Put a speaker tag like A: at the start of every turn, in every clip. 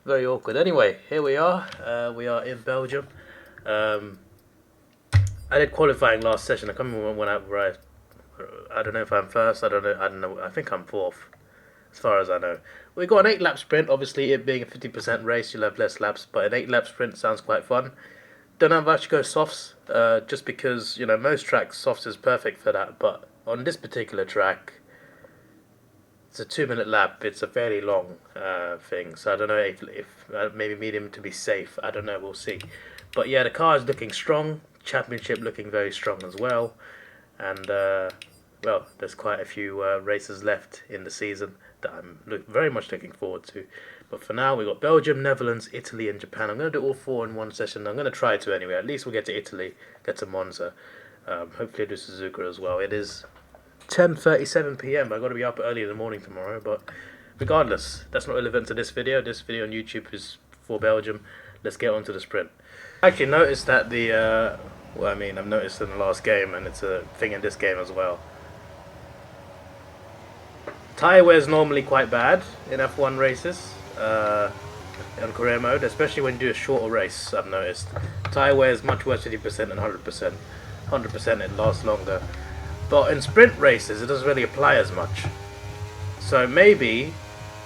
A: Very awkward. Anyway, here we are. We are in Belgium. Um, I did qualifying last session. I can't remember when I don't know if I'm first. I don't know. I don't know. I think I'm fourth, as far as I know. We got an 8 lap sprint. Obviously, it being a 50% race, you'll have less laps. But an 8 lap sprint sounds quite fun. Don't know if I should go softs, just because most tracks softs is perfect for that. But on this particular track, it's a 2 minute lap. It's a fairly long thing, so I don't know if maybe medium to be safe. I don't know. We'll see. But yeah, the car is looking strong. Championship looking very strong as well, and well, there's quite a few races left in the season that I'm very much looking forward to. But for now, we've got Belgium, Netherlands, Italy, and Japan. I'm going to do all four in one session. I'm going to try to anyway. At least we'll get to Italy, get to Monza. Hopefully, do Suzuka as well. It is 10:37 p.m. I've got to be up early in the morning tomorrow. But regardless, that's not relevant to this video. This video on YouTube is for Belgium. Let's get on to the sprint. I actually noticed that I've noticed in the last game, and it's a thing in this game as well. Tyre wear is normally quite bad in F1 races, on career mode, especially when you do a shorter race. I've noticed tyre wear is much worse 50% than 100%. 100% it lasts longer, but in sprint races it doesn't really apply as much. So maybe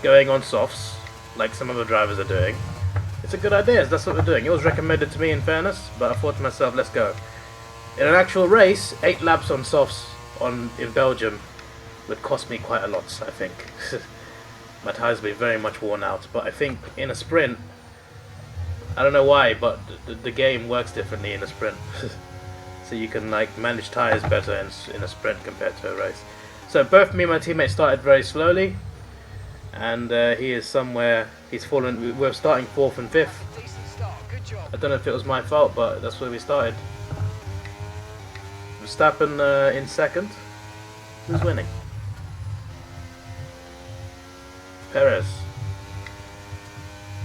A: going on softs, like some other drivers are doing, it's a good idea. That's what they're doing. It was recommended to me, in fairness, but I thought to myself, let's go. In an actual race, 8 laps on softs in Belgium would cost me quite a lot, I think. My tyres would be very much worn out. But I think in a sprint, I don't know why, but the game works differently in a sprint. So you can manage tyres better in a sprint compared to a race. So both me and my teammate started very slowly, and he is somewhere. He's fallen. We're starting 4th and 5th. I don't know if it was my fault, but that's where we started. Verstappen in 2nd. Who's winning? Perez.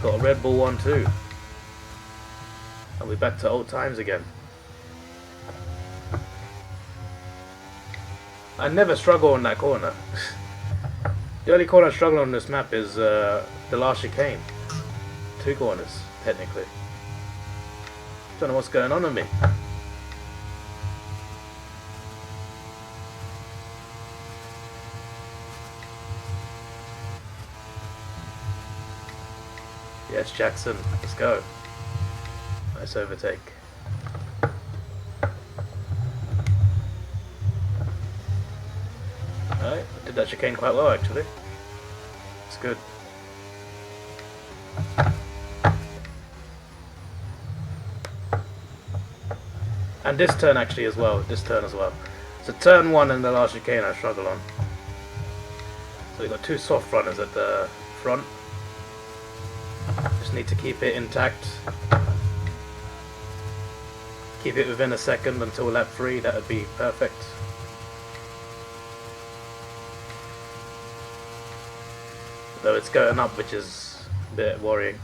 A: Got a Red Bull 1-2. Are we back to old times again? I never struggle on that corner. The only corner I struggle on this map is the last chicane. 2 corners, technically. Don't know what's going on with me. Yes, Jackson, let's go. Nice overtake. Alright, did that chicane quite well actually. It's good. And this turn actually as well, So turn 1 and the last chicane I struggle on. So we've got 2 soft runners at the front. Just need to keep it intact. Keep it within a second until lap 3, that would be perfect. Though it's going up, which is a bit worrying.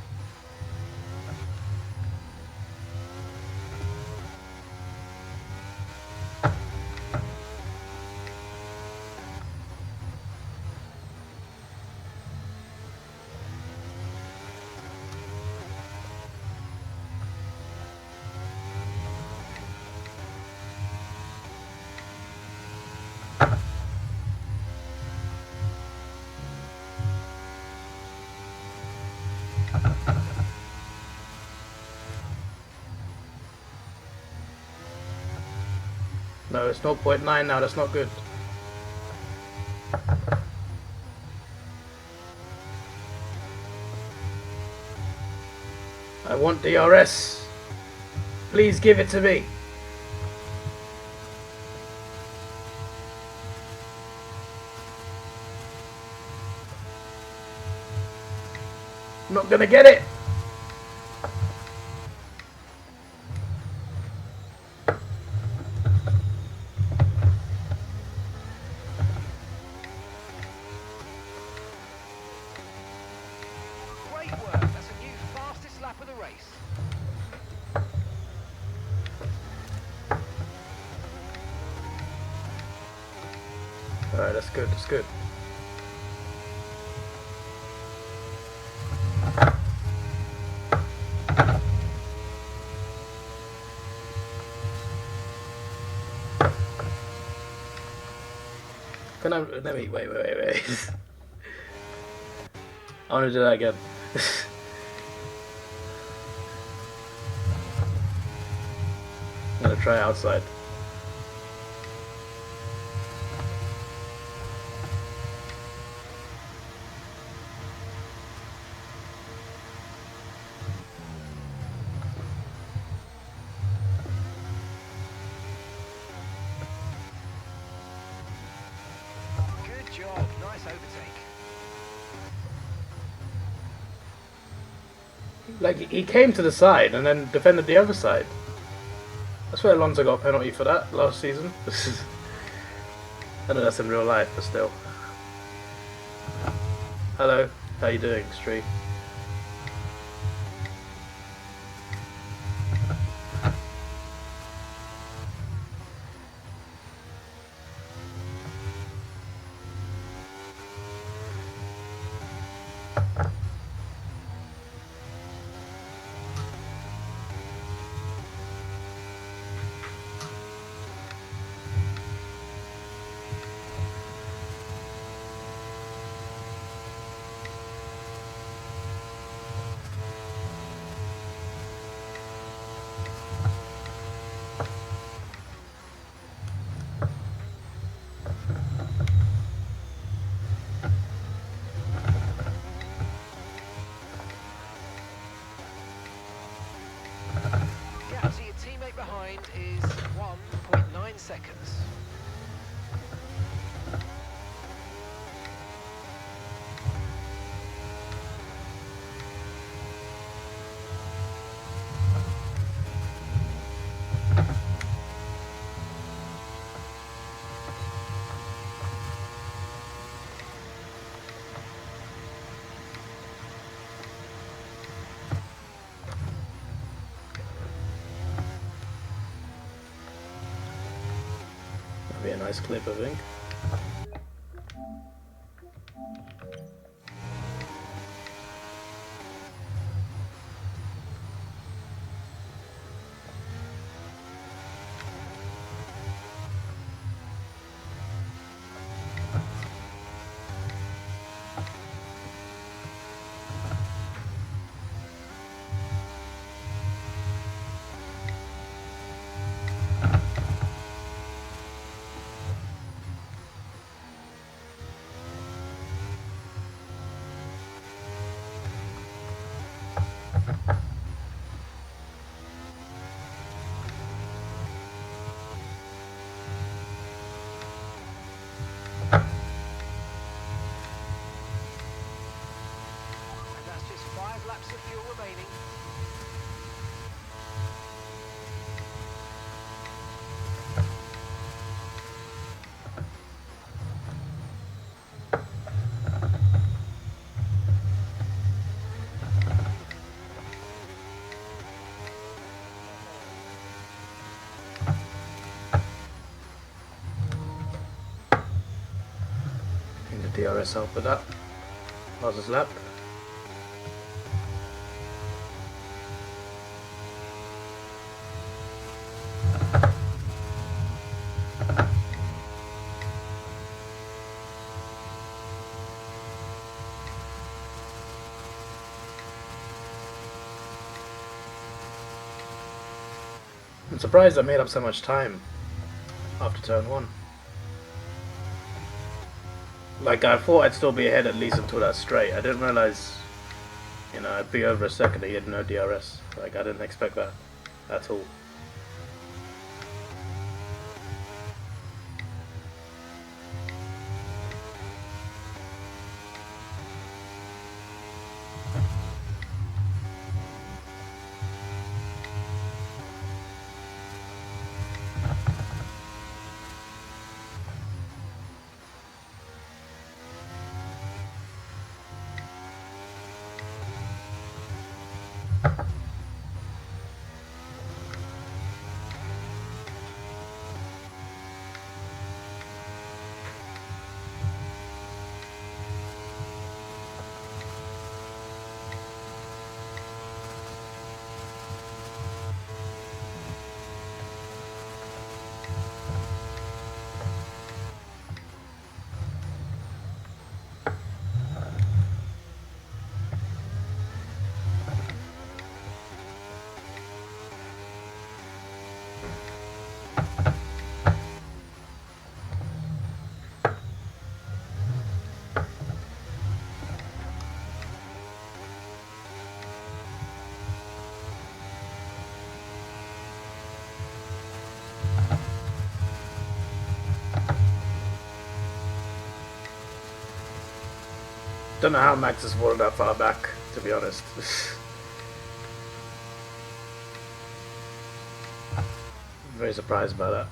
A: No, it's 0.9 now, that's not good. I want DRS. Please give it to me. I'm not gonna get it. Alright, that's good, that's good. Can I? Let me wait. I want to do that again. I'm gonna try outside.
B: Good job, nice overtake.
A: Like, he came to the side and then defended the other side. That's where Alonso got a penalty for that last season. I know that's in real life, but still. Hello, how you doing, Stree?
B: Gap to your teammate behind is 1.9 seconds.
A: That'd be a nice clip, I think.
B: And that's just 5 laps of fuel remaining.
A: I think the DRS helped with that. How's his lap? I'm surprised I made up so much time after turn 1. Like, I thought I'd still be ahead at least until that straight. I didn't realise, you know, I'd be over a second and he had no DRS. Like, I didn't expect that at all. Don't know how Max has fallen that far back, to be honest. Very surprised by that.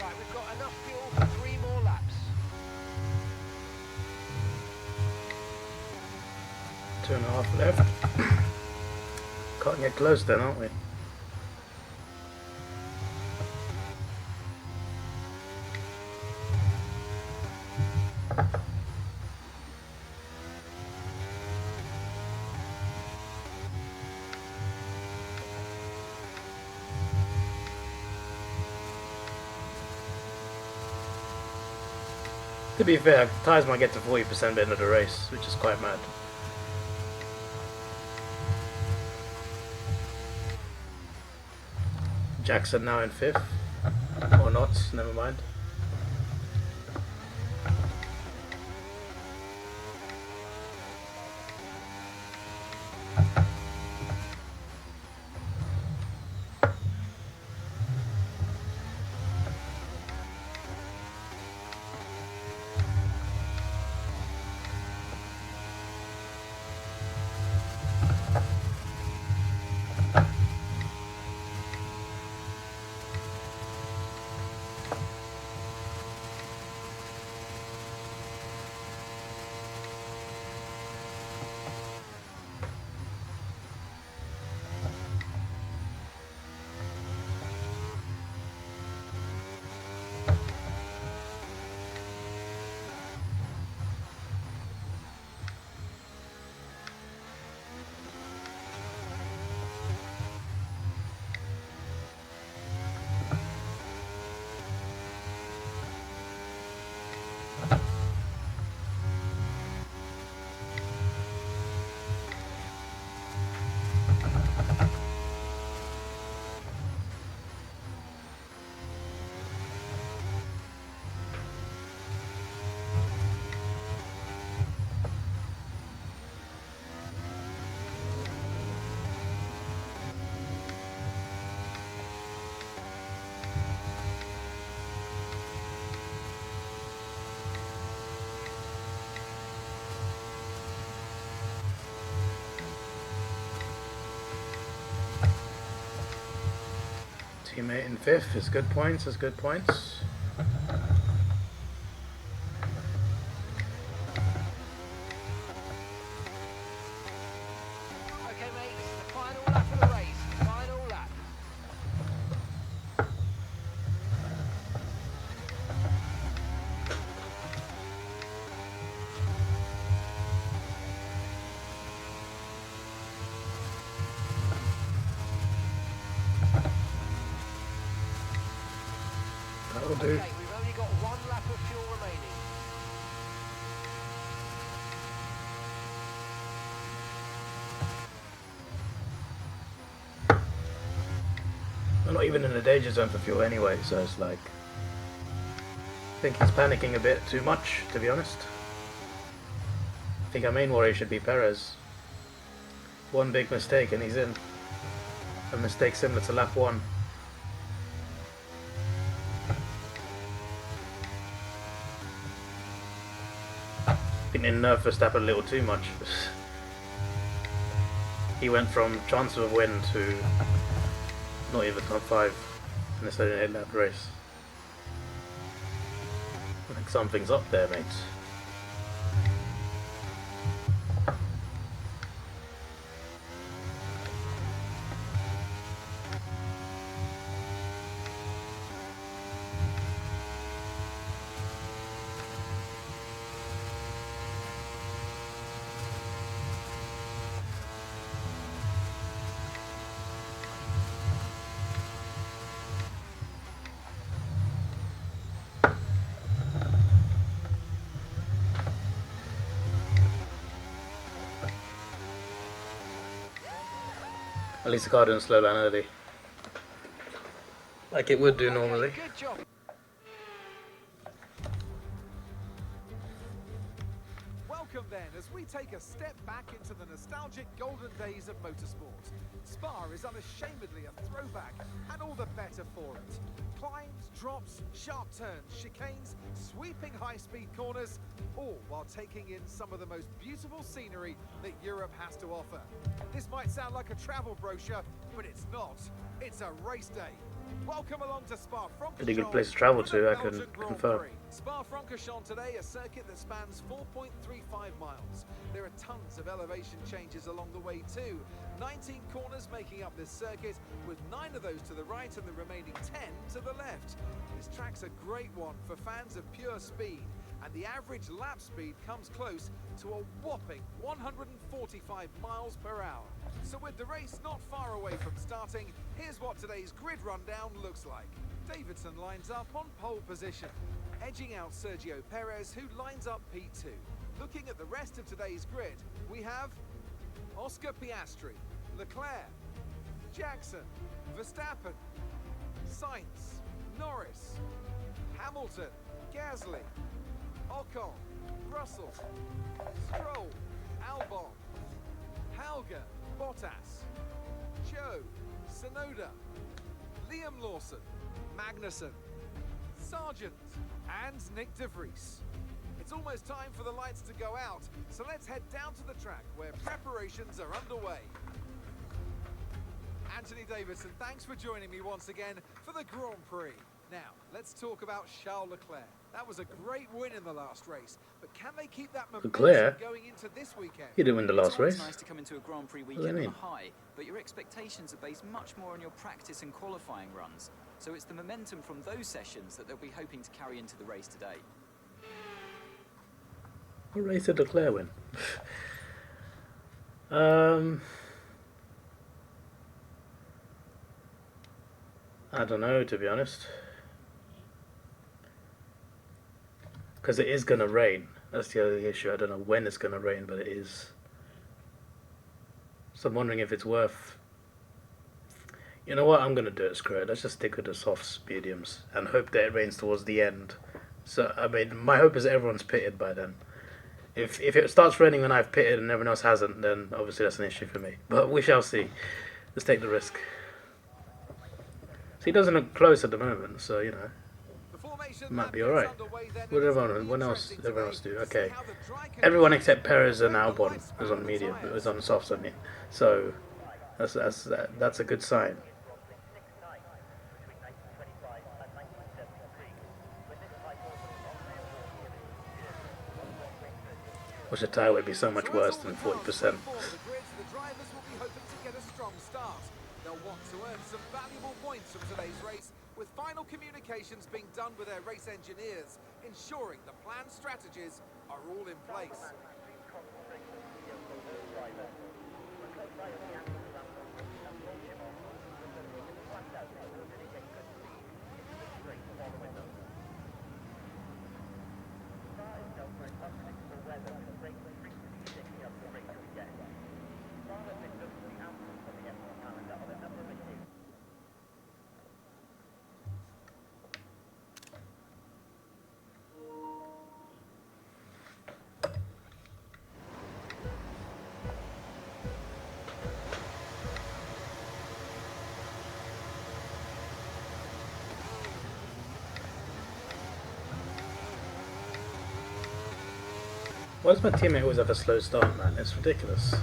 B: Right, we've got enough fuel for 3 more laps.
A: 2.5 left. Can't get close then, aren't we? To be fair, tyres might get to 40% by the end of the race, which is quite mad. Jackson now in 5th. Or not, never mind. Teammate in 5th is good points, is good points.
B: Okay, mate, this is the final lap of the race. Final lap.
A: That will do.
B: Okay, we've only got 1 lap of fuel remaining.
A: We're not even in the danger zone for fuel anyway, so it's like... I think he's panicking a bit too much, to be honest. I think our main worry should be Perez. One big mistake and he's in. A mistake similar to lap 1. I think they nerfed Verstappen a little too much. He went from chance of a win to not even top 5 in this 8 lap race. I think something's up there, mate. At least the car didn't slow down early. like it would do normally.
B: Good job.
C: Welcome then, as we take a step back into the nostalgic golden days of motorsport. Spa is unashamedly a throwback, and all the better for it. Climbs, drops, sharp turns, chicanes, sweeping high-speed corners, all while taking in some of the most beautiful scenery that Europe has to offer. This might sound like a travel brochure, but it's not. It's a race day. Welcome along to Spa-Francorchamps.
A: Pretty good place to travel to, I can confirm.
C: Spa-Francorchamps today, a circuit that spans 4.35 miles. There are tons of elevation changes along the way too. 19 corners making up this circuit, with 9 of those to the right and the remaining 10 to the left. This track's a great one for fans of pure speed, and the average lap speed comes close to a whopping 145 miles per hour. So with the race not far away from starting, here's what today's grid rundown looks like. Davidson lines up on pole position, edging out Sergio Perez, who lines up P2. Looking at the rest of today's grid, we have Oscar Piastri, Leclerc, Jackson, Verstappen, Sainz, Norris, Hamilton, Gasly, Ocon, Russell, Stroll, Albon, Helga, Bottas, Joe, Sonoda, Liam Lawson, Magnussen, Sargent, and Nick de Vries. It's almost time for the lights to go out, so let's head down to the track where preparations are underway. Anthony Davidson, thanks for joining me once again for the Grand Prix. Now, let's talk about Charles Leclerc. That was a great win in the last race, but can they keep that momentum
A: Leclerc?
C: going into this weekend?
A: He didn't win the last race.
D: It's nice to come into a Grand Prix
A: What do you
D: weekend on
A: mean?
D: a high, but your expectations are based much more on your practice and qualifying runs. So it's the momentum from those sessions that they'll be hoping to carry into the race today.
A: What race did Leclerc win? I don't know, to be honest. Because it is going to rain. That's the other issue. I don't know when it's going to rain, but it is. So I'm wondering if it's worth... You know what? I'm going to do it, screw it. Let's just stick with the soft mediums and hope that it rains towards the end. So, I mean, my hope is that everyone's pitted by then. If it starts raining when I've pitted and everyone else hasn't, then obviously that's an issue for me. But we shall see. Let's take the risk. So he doesn't look close at the moment, so, you know, might be alright. What did everyone else do? Okay. Everyone except Perez and Albon was on medium, it was on softs, I mean. So, that's a good sign. Which a tyre would be so much worse than 40%.
C: The drivers will be hoping to get a strong start. They'll want to earn some valuable points from today's race, with final communications being done with their race engineers, ensuring the planned strategies are all in place.
A: Why does my teammate always have a slow start, man? It's ridiculous.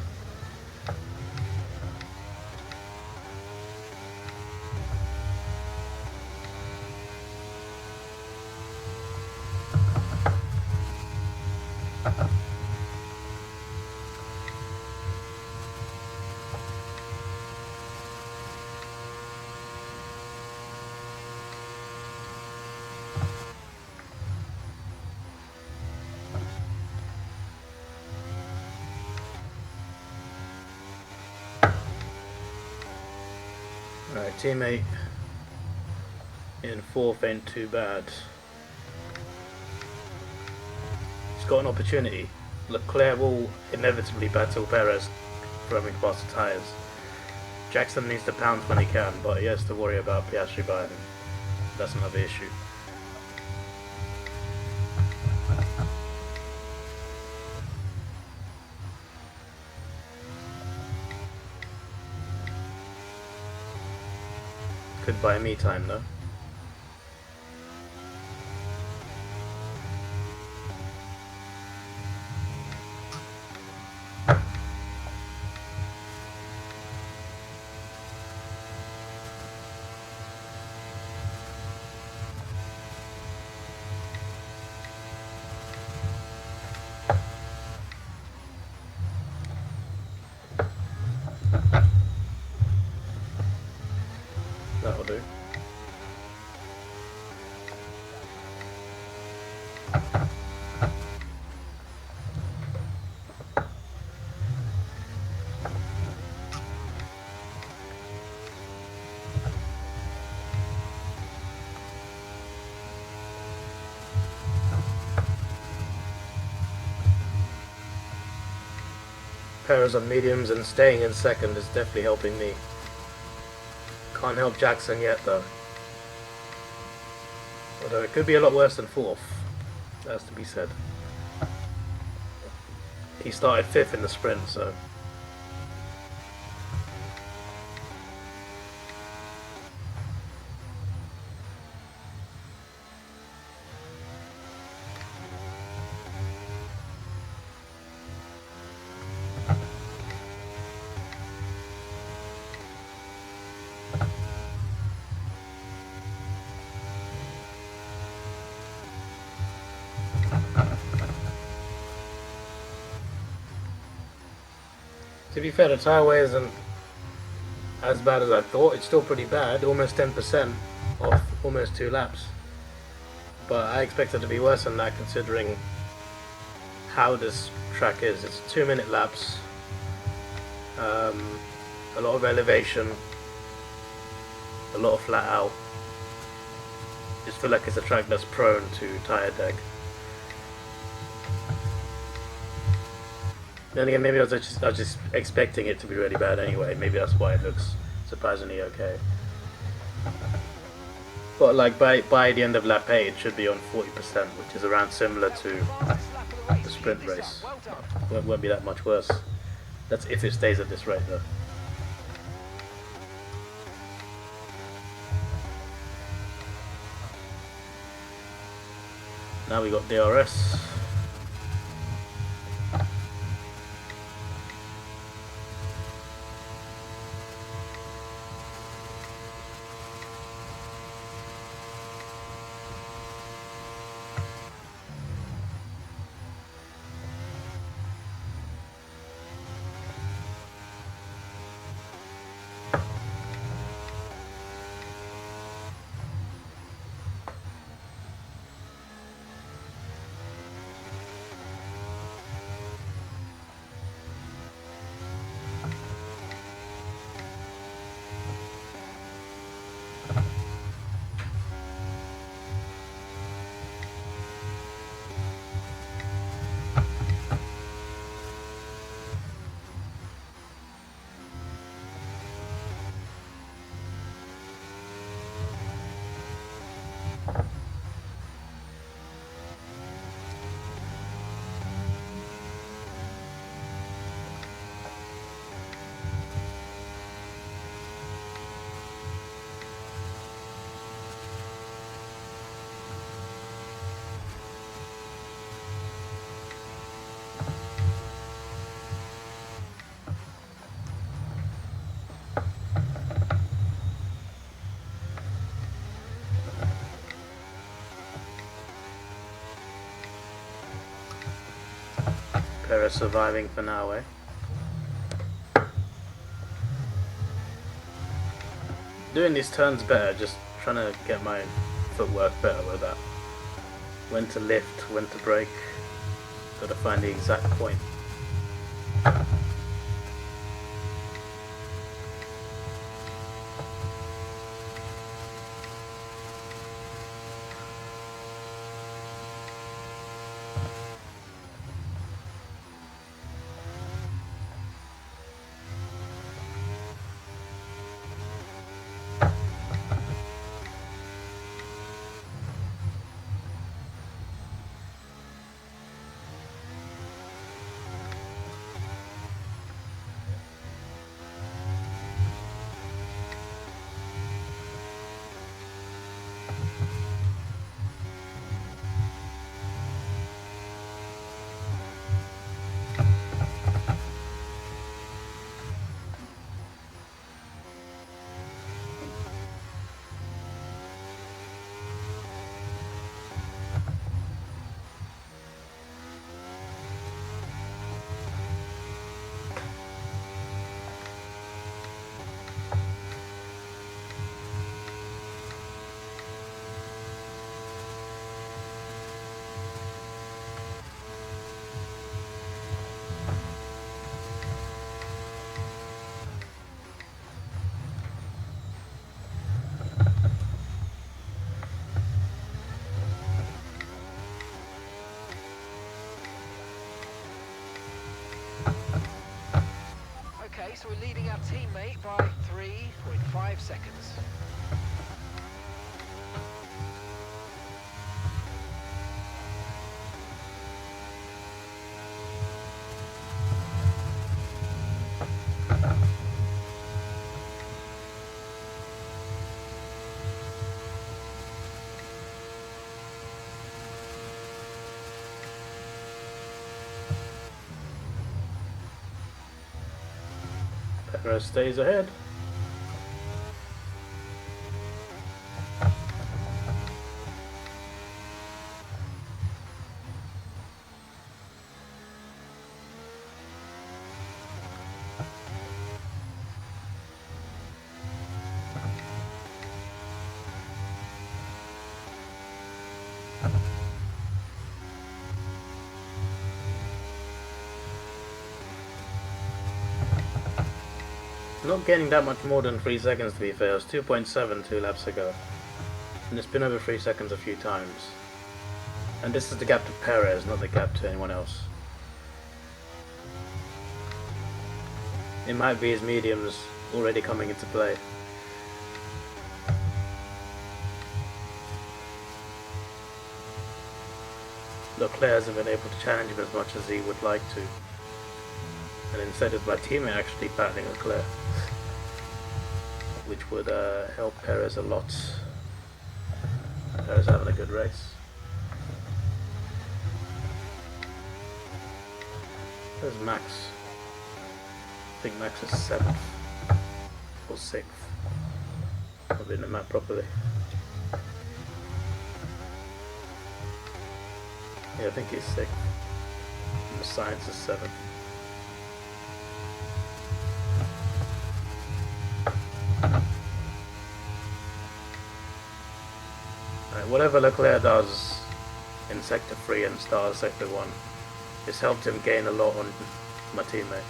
A: Alright, teammate in fourth ain't too bad. He's got an opportunity. Leclerc will inevitably battle Perez for having faster tyres. Jackson needs to pounce when he can, but he has to worry about Piastri behind him. That's another issue. Could buy me time though. That'll do. Pairs on mediums and staying in second is definitely helping me. Can't help Jackson yet though. Although it could be a lot worse than fourth. That's to be said. He started fifth in the sprint, so. To be fair, the tyre wear isn't as bad as I thought. It's still pretty bad, almost 10% off almost 2 laps. But I expected it to be worse than that considering how this track is. It's 2-minute laps, a lot of elevation, a lot of flat out. Just feel like it's a track that's prone to tyre deg. Then again, maybe I was just expecting it to be really bad anyway. Maybe that's why it looks surprisingly okay. But like by the end of lap 8, it should be on 40%, which is around similar to the sprint race. Won't be that much worse. That's if it stays at this rate though. Now we got DRS. Perez surviving for now, eh? Doing these turns better, just trying to get my footwork better with that. When to lift, when to brake. Got to find the exact point.
B: so we're leading our teammate by 3.5 seconds.
A: Perez stays ahead. Not getting that much more than 3 seconds to be fair. It was 2.7 2 laps ago. And it's been over 3 seconds a few times. And this is the gap to Perez, not the gap to anyone else. It might be his mediums already coming into play. Leclerc hasn't been able to challenge him as much as he would like to. And instead it's my teammate actually battling Leclerc, which would help Perez a lot. Perez having a good race. There's Max. I think Max is 7th or 6th. I've been the map properly. Yeah, I think he's 6th. And the science is 7th. Whatever Leclerc does in Sector 3 and start of Sector 1, it's helped him gain a lot on my teammate.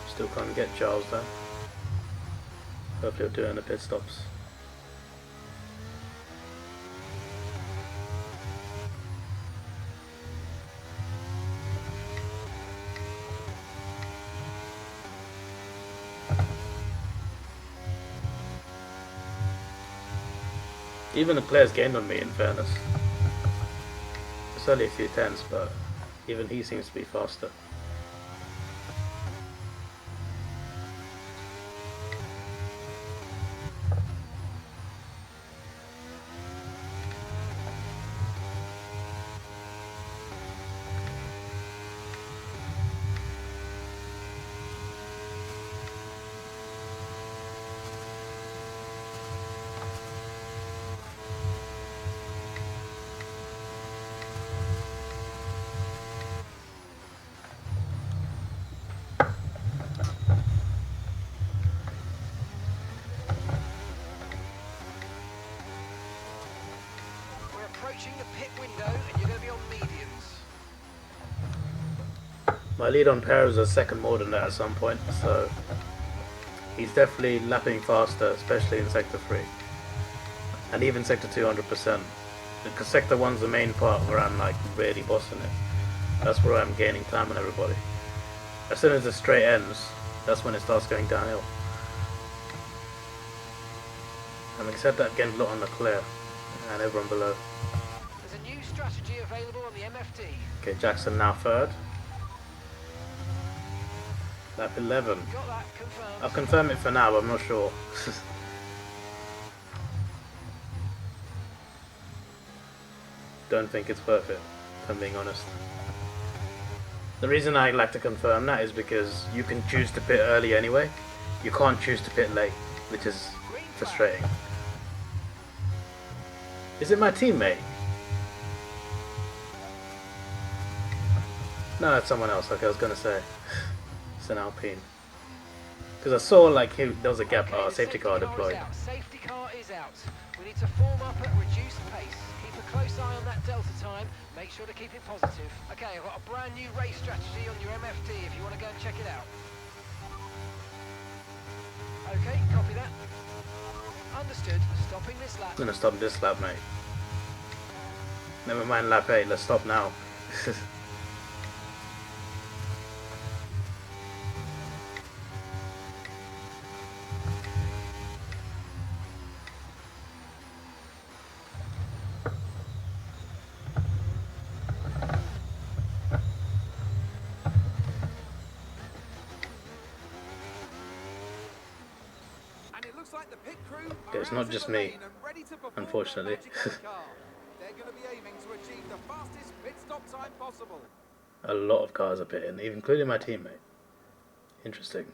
A: Still can't get Charles though. Hopefully he'll do it in the pit stops. Even the players gained on me, in fairness. It's only a few tenths, but even he seems to be faster.
B: Approaching the pit window, and you're going to be on mediums.
A: My lead on Perez is a second more than that at some point, so he's definitely lapping faster, especially in Sector 3. And even Sector 2, 100%. Because Sector 1's the main part where I'm like really bossing it. That's where I'm gaining time on everybody. As soon as the straight ends, that's when it starts going downhill. And except that again, a lot on Leclerc and everyone below.
B: There's a new strategy available on the MFD.
A: Okay, Jackson now third. Lap 11.
B: Got that confirmed.
A: I'll confirm it for now, but I'm not sure. Don't think it's worth it, if I'm being honest. The reason I like to confirm that is because you can choose to pit early anyway. You can't choose to pit late, which is frustrating. Is it my teammate? No, it's someone else. Okay, I was gonna say it's an Alpine. Because I saw like there was a gap.
B: Okay, the
A: Safety car deployed.
B: Is out. Safety car is out. We need to form up at reduced pace. Keep a close eye on that delta time. Make sure to keep it positive. Okay, I've got a brand new race strategy on your MFD if you want to go and check it out. Okay, copy that. understood. Stopping this lap.
A: I'm gonna stop this lap, mate. Never mind lap 8, let's stop now.
C: And it looks like the pit crew
A: Okay, it's
C: are
A: not
C: out
A: just
C: in the
A: me,
C: lane and ready to perform
A: unfortunately.
C: their magic on the car. They're going to be aiming to achieve the fastest pit stop time possible.
A: A lot of cars are pitting, even including my teammate. Interesting.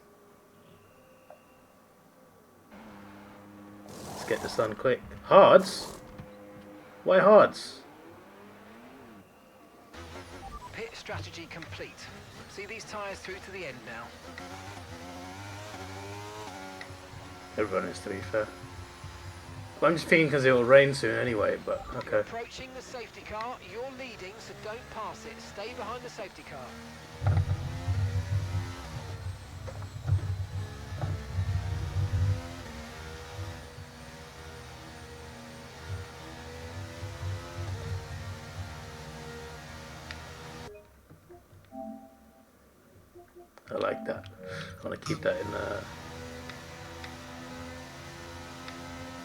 A: Let's get this done quick. Hards? Why hards?
B: Pit strategy complete. See these tyres through to the end now.
A: Everyone is, to be fair. Well, I'm just thinking because it will rain soon anyway, but
B: You're
A: okay.
B: approaching the safety car. You're leading, so don't pass it. Stay behind the safety car.
A: I like that. I want to keep that in there.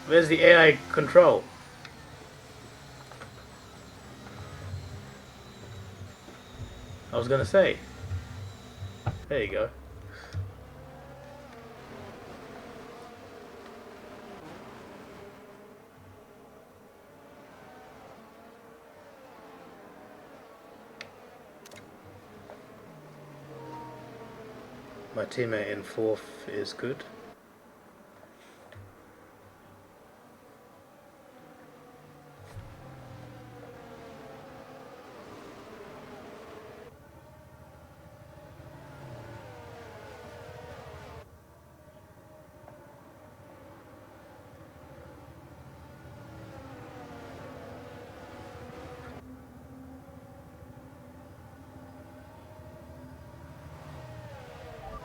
A: Where's the AI control? I was gonna say. There you go. My teammate in 4th is good.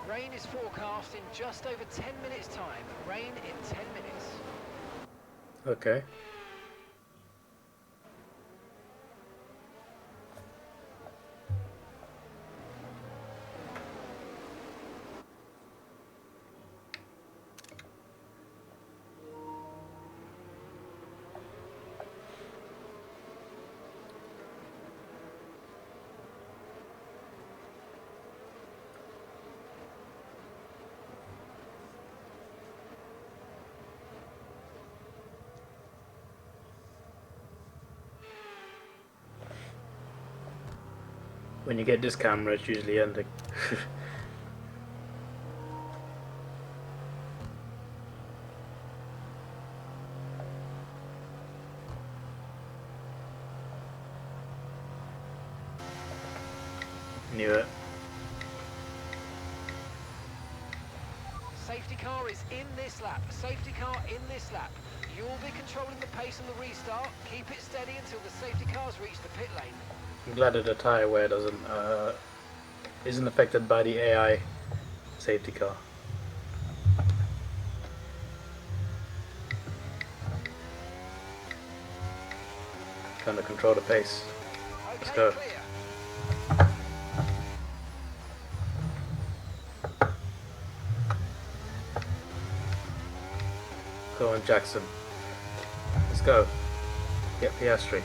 B: Rain is forecast in just over 10 minutes' time. Rain in 10 minutes.
A: Okay. When you get this camera, it's usually ending. Knew it.
B: Safety car is in this lap. Safety car in this lap. You'll be controlling the pace on the restart. Keep it steady until the safety cars reach the pit lane.
A: I'm glad that the tire wear isn't affected by the AI safety car. Trying to control the pace. Let's
B: Okay,
A: go.
B: clear.
A: Go on, Jackson. Let's go. Get Piastri.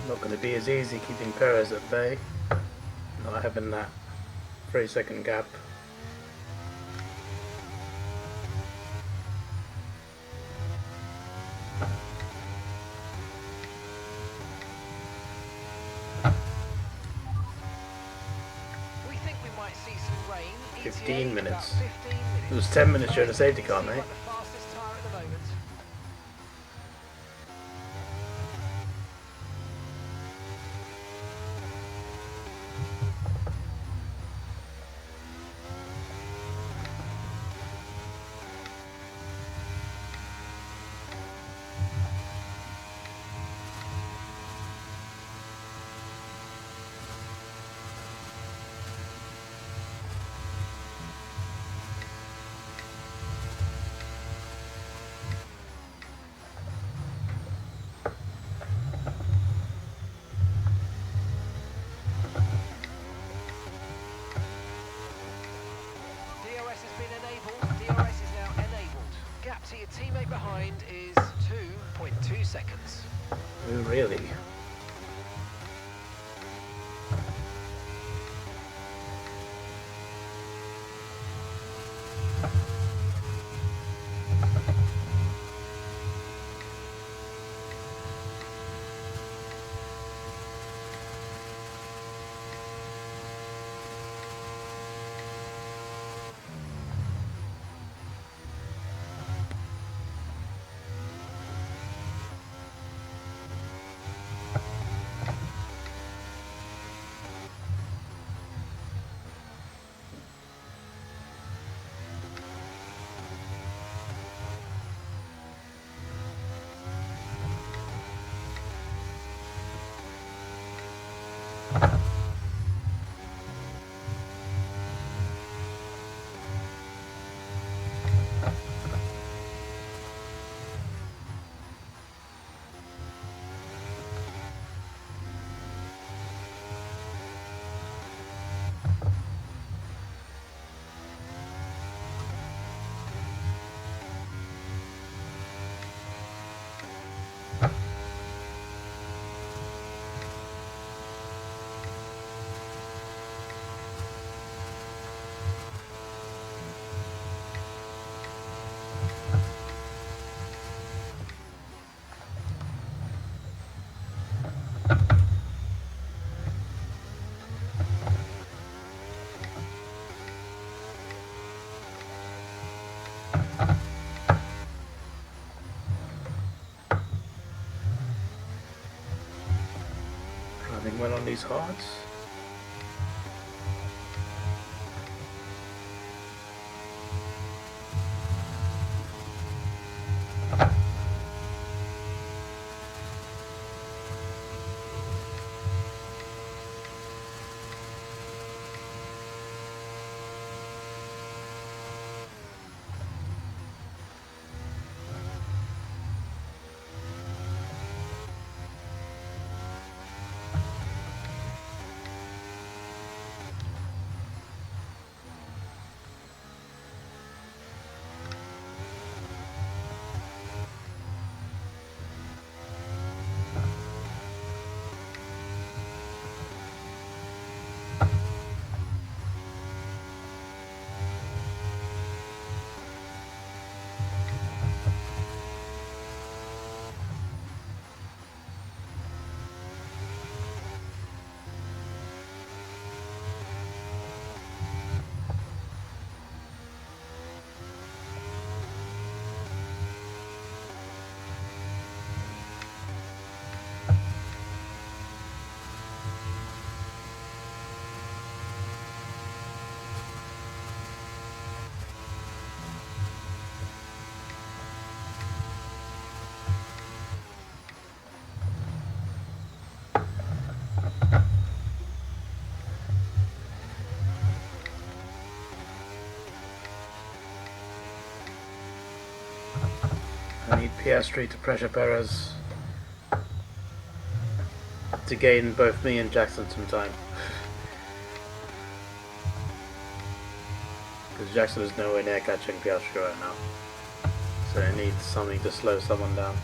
A: Not going to be as easy keeping Perez at bay. Not having that 3-second gap.
B: We think we might see some rain.
A: 15
B: ETA
A: minutes.
B: about 15 minutes.
A: It was 10 minutes during the safety car,
B: Seems
A: mate.
B: like the fastest tyre at the moment. DRS has been enabled. DRS is now enabled. Gap to your teammate behind is 2.2 seconds.
A: Oh, really? Driving well on these hards. I need Piastri to pressure Perez to gain both me and Jackson some time. Because Jackson is nowhere near catching Piastri right now. So I need something to slow someone down.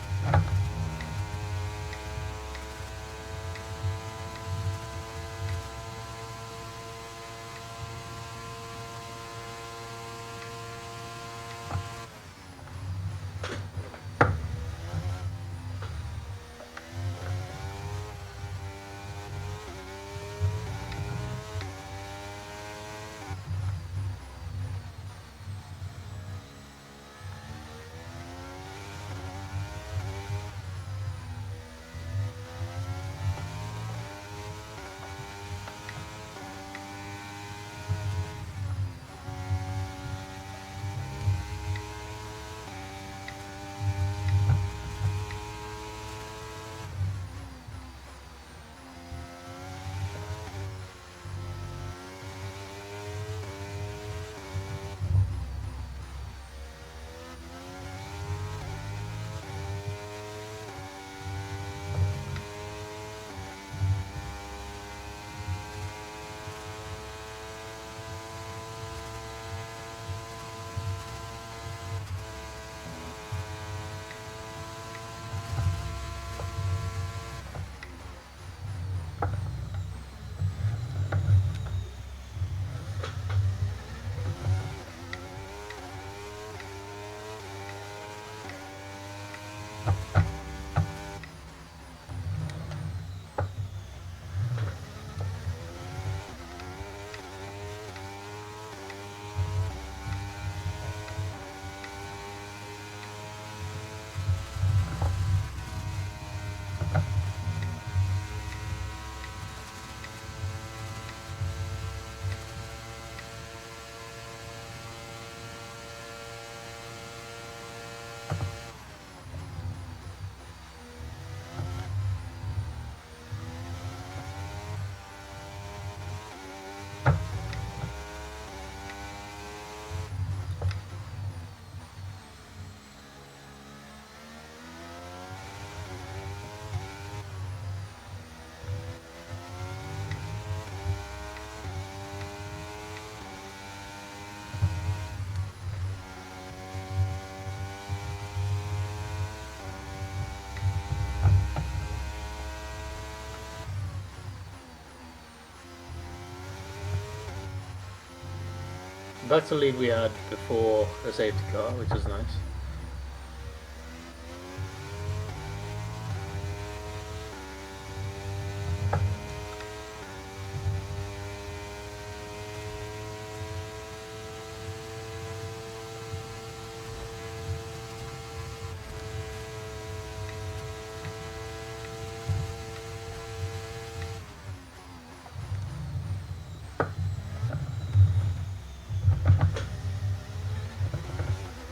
A: back to the lead we had before the safety car, which is nice.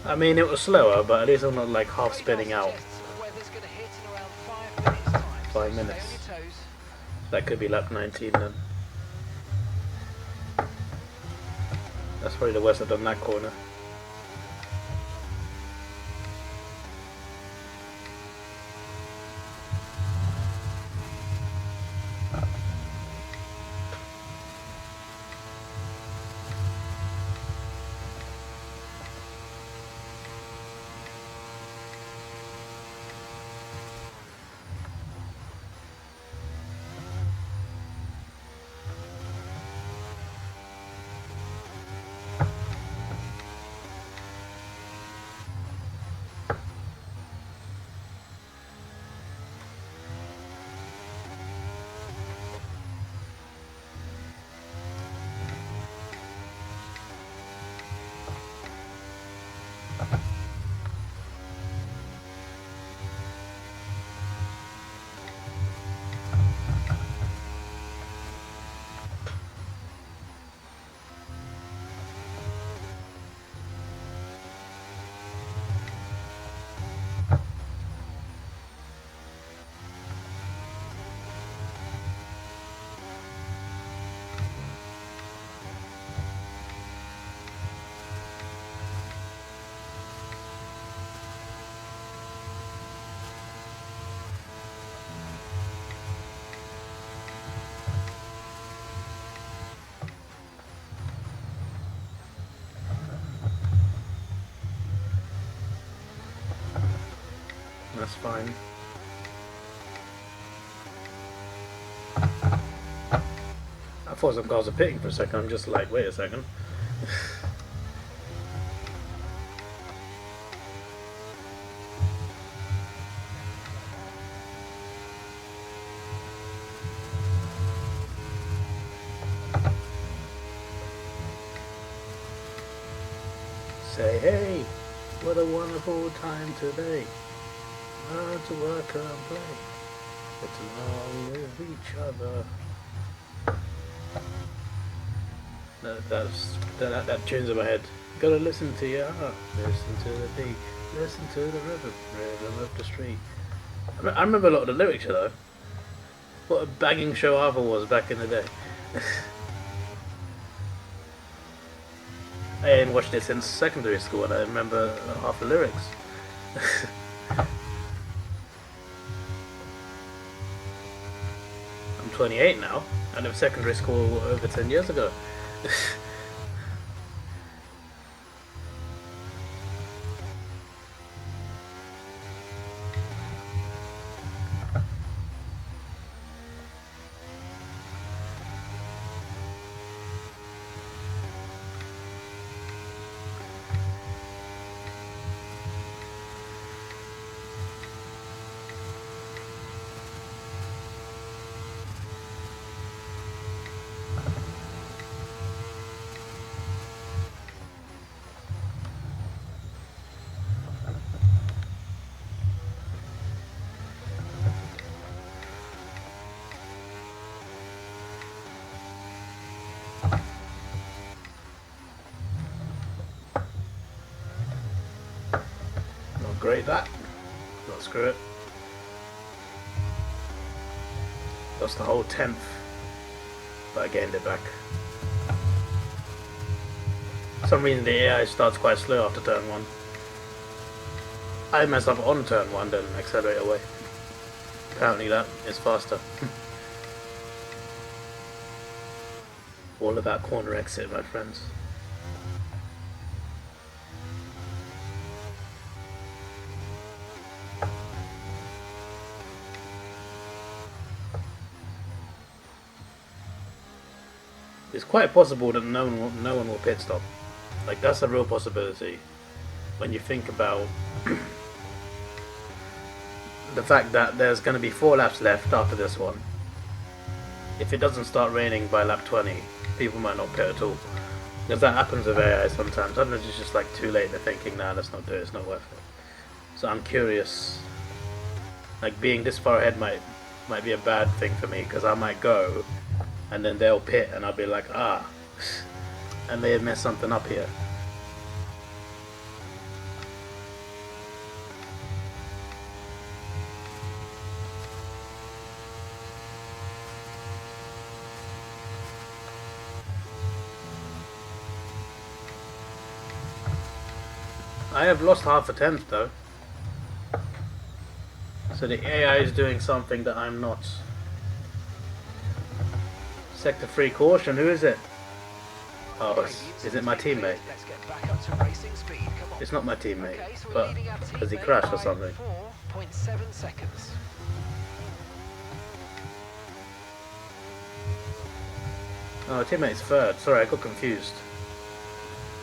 A: I mean, it was slower, but at least I'm not like half spinning out.
B: Weather's going to hit in around 5 minutes time.
A: 5
B: So
A: minutes.
B: stay on your toes.
A: That could be lap 19 then. That's probably the worst I've done that corner. That's fine. I thought some cars were pitting for a second. I'm just like, wait a second. Say hey, what a wonderful time today. Learn to work and play. Get along with each other. That tune's in my head. Gotta listen to your heart, listen to the beat, listen to the rhythm of the street. I remember a lot of the lyrics, you know. What a banging show Arthur was back in the day. I hadn't watched it since secondary school and I remember half the lyrics. I'm 28 now, and in secondary school over 10 years ago. Great that. Not screw it. Lost the whole 10th, but I gained it back. For some reason the AI starts quite slow after turn 1. I mess up on turn 1 then accelerate away. Apparently that is faster. All about corner exit, my friends. It's quite possible that no one will pit stop. Like, that's a real possibility when you think about the fact that there's going to be 4 laps left after this one. If it doesn't start raining by lap 20, people might not pit at all. Because that happens with AI sometimes. Sometimes it's just like too late, they're thinking, nah, let's not do it, it's not worth it. So I'm curious, like being this far ahead might be a bad thing for me, because I might go and then they'll pit and I'll be like, ah, I may have messed something up here. I have lost half a tenth though. So the AI is doing something that I'm not. Sector 3 caution, who is it? Oh, is it my teammate?
B: Let's get back up to racing speed. Come on.
A: It's not my teammate,
B: Okay, so we're
A: but
B: leading our
A: has he
B: teammate
A: crashed or
B: by
A: something?
B: 4.7 seconds.
A: Oh, teammate's third. Sorry, I got confused.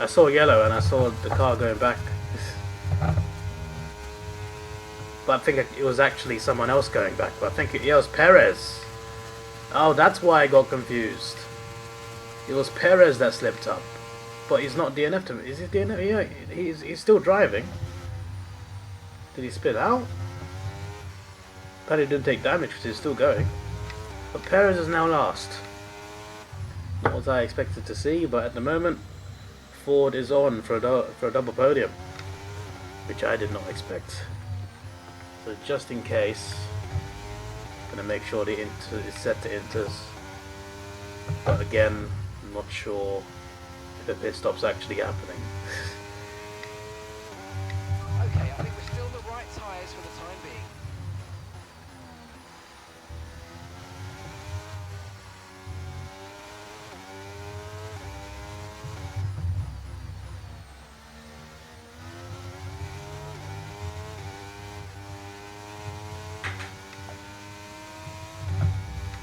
A: I saw yellow and I saw the car going back. But I think it was actually someone else going back. But I think it was Perez. Oh, that's why I got confused. It was Perez that slipped up. But he's not DNF'd him. Is he DNF'd? Yeah, he's still driving. Did he spit out? Apparently didn't take damage because he's still going. But Perez is now last. Not what I expected to see, but at the moment Ford is on for a double podium, which I did not expect. So just in case, I'm gonna make sure the inter is set to inters. But again, I'm not sure if the pit stop's actually happening.
B: Okay, I think we're still the right tyres for the time being.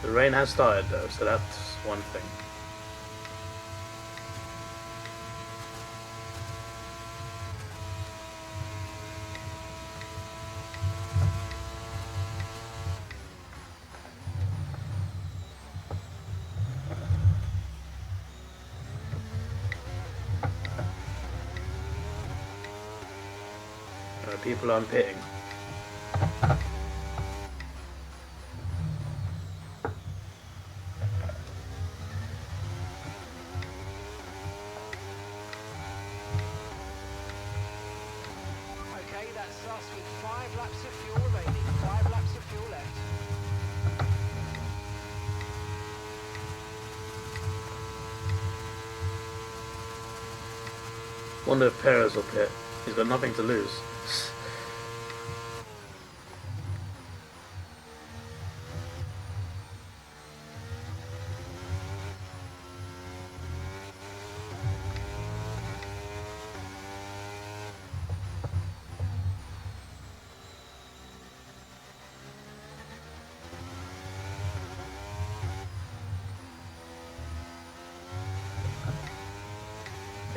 A: The rain has started though, so that's one thing. People are pitting.
B: Okay, that's us with 5 laps of fuel remaining. 5 laps of fuel left.
A: Wonder if Perez will pit. He's got nothing to lose.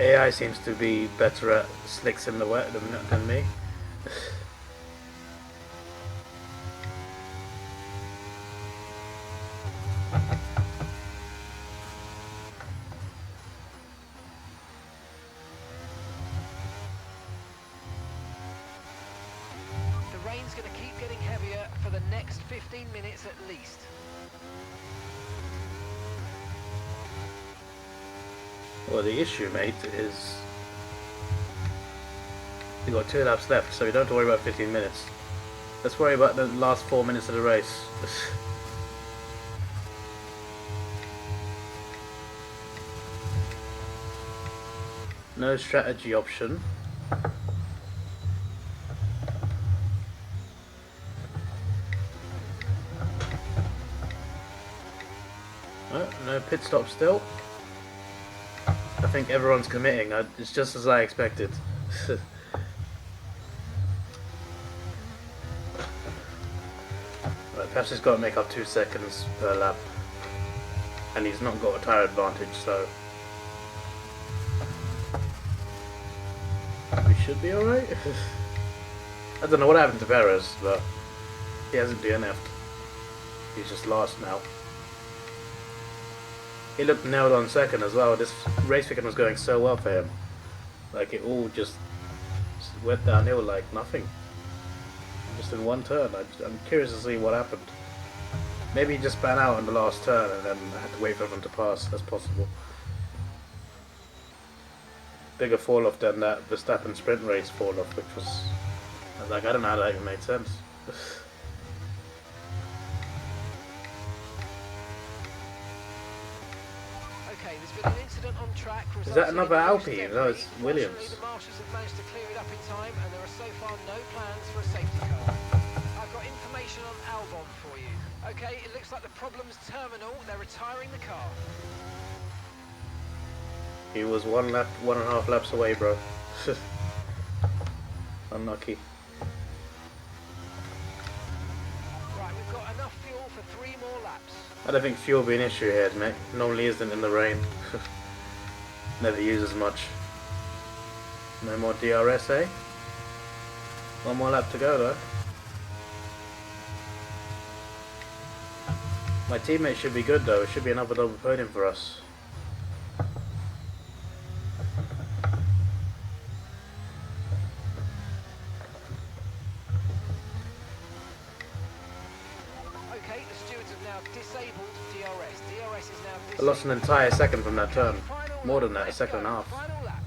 A: AI seems to be better at slicks in the wet than me.
B: The rain's going to keep getting heavier for the next 15 minutes at least.
A: Well, the issue, mate, is we've got 2 laps left, so we don't have to worry about 15 minutes. Let's worry about the last 4 minutes of the race. No strategy option. No pit stop still. I think everyone's committing. It's just as I expected. Right, perhaps he's got to make up 2 seconds per lap. And he's not got a tyre advantage, so... should be alright. I don't know what happened to Perez, but he hasn't DNF'd. He's just lost now. He looked nailed on second as well. This race weekend was going so well for him. Like it all just went downhill like nothing. Just in one turn. I'm curious to see what happened. Maybe he just span out in the last turn and then I had to wait for him to pass. That's possible. Bigger fall off than that Verstappen sprint race fall off, which was like, I don't know how that even made sense.
B: Okay, there's been an incident on track.
A: Is that another
B: resulting in
A: Alpine?
B: debris.
A: No, it's Williams.
B: Fortunately, the marshals have managed to clear it up in time, and there are so far no plans for a safety car. I've got information on Albon for you. Okay, it looks like the problem's terminal. They're retiring the car.
A: He was 1.5 laps away, bro. Unlucky.
B: Right, we've got enough fuel for 3 more laps.
A: I don't think fuel will be an issue here, mate. Normally isn't in the rain. Never use as much. No more DRS, eh? 1 more lap to go, though. My teammate should be good, though. It should be another double podium for us.
B: Okay, the stewards have now disabled DRS. DRS is now
A: I
B: disabled.
A: lost an entire second from that turn.
B: Final
A: More
B: lap.
A: than that, a
B: Let's
A: second and a
B: go.
A: half.
B: Final lap.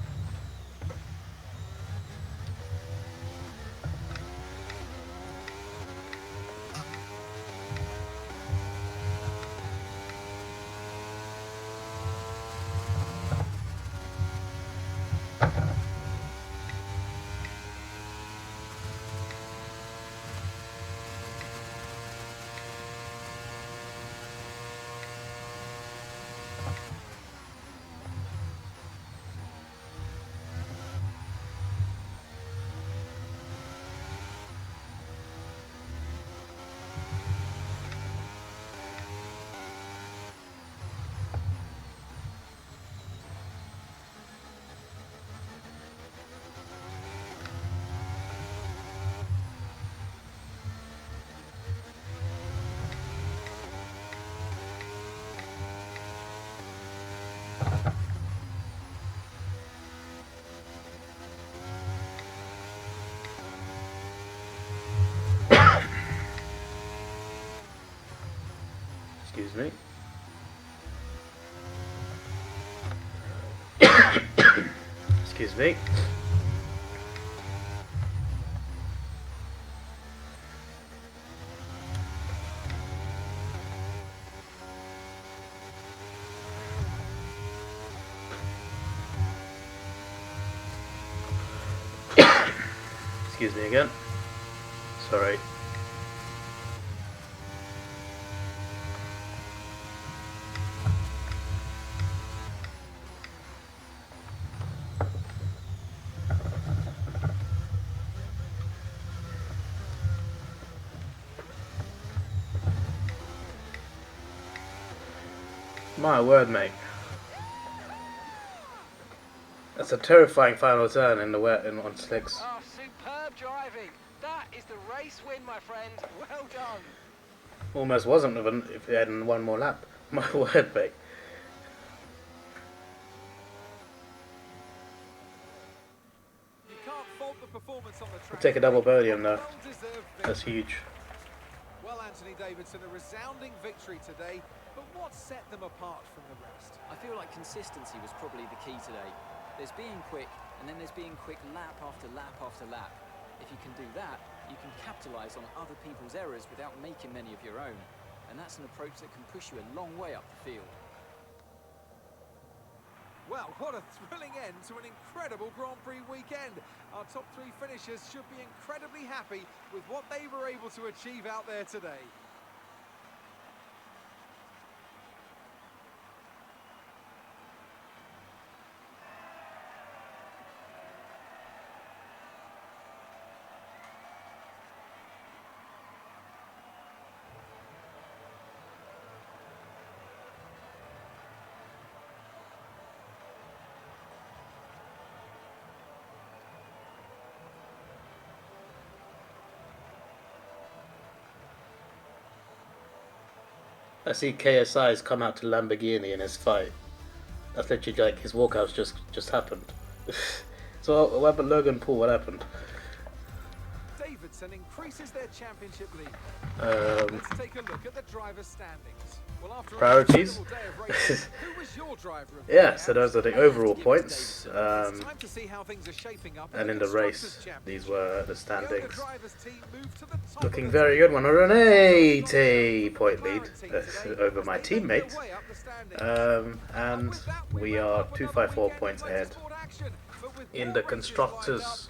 A: Excuse me. Excuse me. Excuse me again. Sorry. My word, mate. That's a terrifying final turn in the wet and on slicks.
B: Oh, superb driving. That is the race win, my friend. Well done.
A: Almost wasn't if he hadn't 1 more lap. My word, mate.
C: You can't fault the performance on the track.
A: We'll take a double podium though.
C: Well-deserved
A: That's
C: victory.
A: huge.
C: Well, Anthony Davidson, a resounding victory today, but what set them apart from the rest?
D: I feel like consistency was probably the key today. There's being quick, and then there's being quick lap after lap after lap. If you can do that, you can capitalise on other people's errors without making many of your own. And that's an approach that can push you a long way up the field.
C: Well, what a thrilling end to an incredible Grand Prix weekend. Our top 3 finishers should be incredibly happy with what they were able to achieve out there today.
A: I see KSI's come out to Lamborghini in his fight. That's literally like his walkout's just happened. So what happened, Logan Paul? What happened?
C: Davidson increases their championship lead.
A: Um,
C: Let's take a look at the driver's standings. Well, after
A: Priorities.
C: an incredible day of racing, who was your driver of the
A: Yeah,
C: day?
A: so those are the overall points.
C: It's time to see how things are shaping up
A: And in the race, these were the standings.
C: drivers' team moved to the top
A: Looking
C: of the
A: very good. 180-point lead over my teammate. And we are 254 points ahead in the constructors.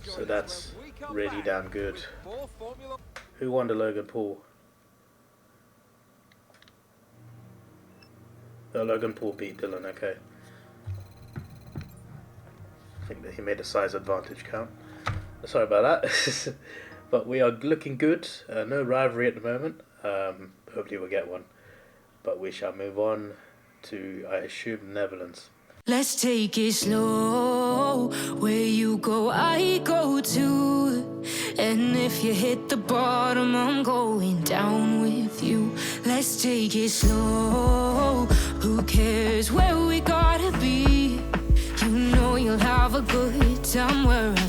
A: So that's really damn good. Who won the Logan Paul? Oh, Logan Paul beat Dylan, okay. I think that he made the size advantage count. Sorry about that. But we are looking good. No rivalry at the moment. Hopefully we'll get one. But we shall move on to, I assume, Netherlands.
E: Let's take it slow. Where you go, I go too. And if you hit the bottom, I'm going down with you. Let's take it slow. Who cares where we gotta be? You know you'll have a good time wherever